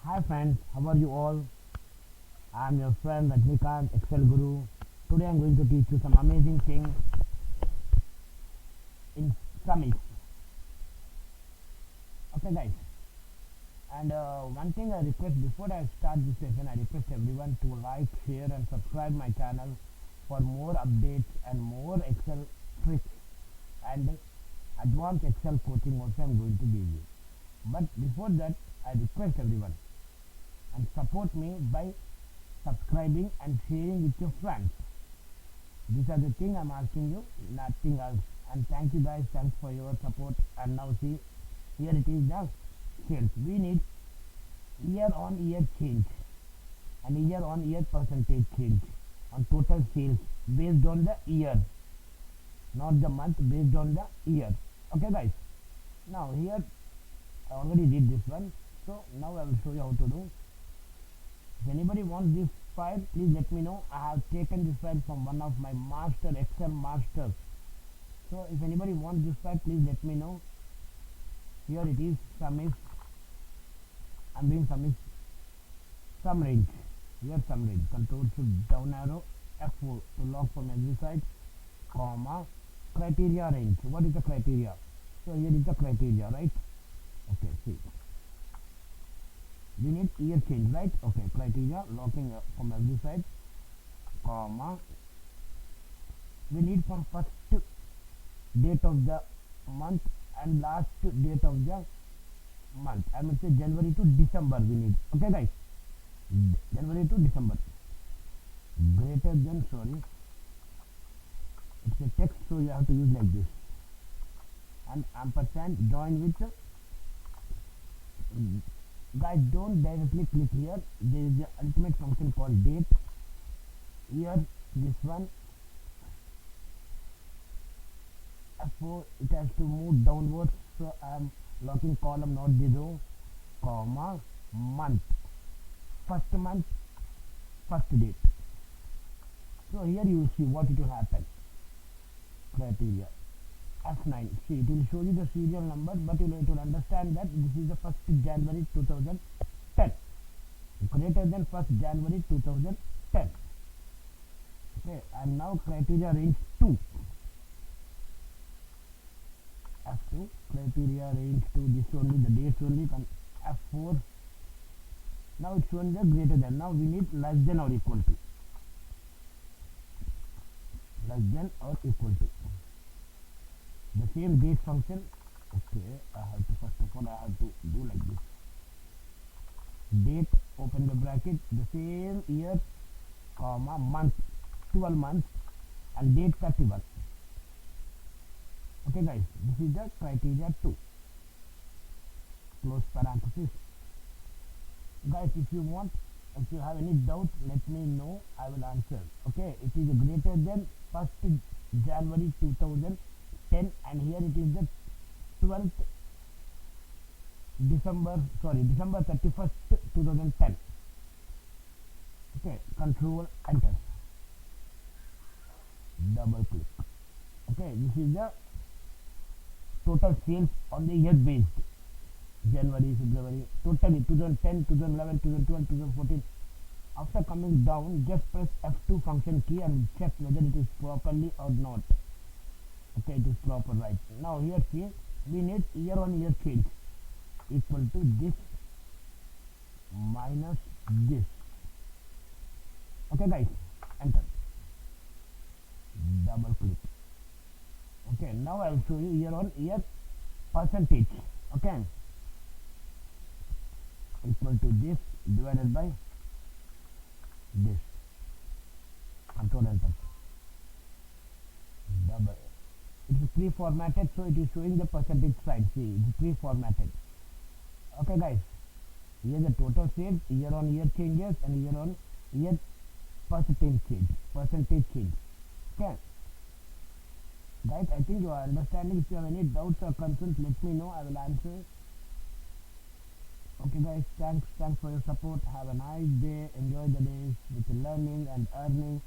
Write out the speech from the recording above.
Hi friends, how are you all? I am your friend Rajnikant, Excel Guru. Today I am going to teach you some amazing things in Sumifs. Okay guys, and one thing I request before I start this session, I request everyone to like, share and subscribe my channel for more updates and more Excel tricks and advanced Excel coaching also I am going to give you. But before that, I request everyone and support me by subscribing and sharing with your friends. These are the things I'm asking you, nothing else. And thank you guys, thanks for your support. And now see, here it is the sales. We need year on year change and year on year percentage change on total sales based on the year, not the month, based on the year. Okay guys, now here I already did this one, so now I will show you how to do. If anybody wants this file, please let me know. I have taken this file from one of my master Excel masters. So if anybody wants this file, please let me know. Here it is, Sumifs. I'm doing Sumifs sum range. Here sum range. Control shift down arrow F4 to lock from every side, comma, criteria range. What is the criteria? So here is the criteria, right? Okay, see. We need year change, right? Okay, criteria, locking from every side, comma. We need from first date of the month and last date of the month. I mean say January to December we need. Okay guys, January to December. Greater than, sorry, it's a text, so you have to use like this. And ampersand join with guys, don't directly click here. There is the ultimate function called date. Here this one F4, it has to move downwards, so I am locking column, not the row, comma, month, first month, first date. So here you see what it will happen. Criteria F9, see, it will show you the serial number, but it will understand that this is the 1st January 2010, greater than 1st January 2010. Okay, and now criteria range 2, F2, criteria range 2, this only, the dates only, F4. Now it's showing the greater than. Now we need less than or equal to, less than or equal to. The same date function. Okay, I have to, first of all I have to do like this. Date, open the bracket, the same year, comma, month, 12 months, and date 31. Okay guys, this is the criteria 2. Close parenthesis. Guys, if you want, if you have any doubt, let me know, I will answer. Okay, it is greater than 1st January 2010, and here it is the 12th December, sorry, December 31st 2010. Okay, control enter, double click. Okay, this is the total sales on the year based, January, February, totally 2010, 2011, 2012, 2014. After coming down, just press F2 function key and check whether it is properly or not. Okay, it is proper, right? Now here see, we need year on year change equal to this minus this. Okay guys, enter, double click. Okay, now I will show you year on year percentage. Okay, equal to this divided by this, control enter, double. It is pre-formatted, so it is showing the percentage side. See, it is pre-formatted. Okay guys, here the total sales, year on year changes, and year on year percentage change, okay guys, I think you are understanding. If you have any doubts or concerns, let me know, I will answer. Okay guys, thanks for your support. Have a nice day, enjoy the days with learning and earning.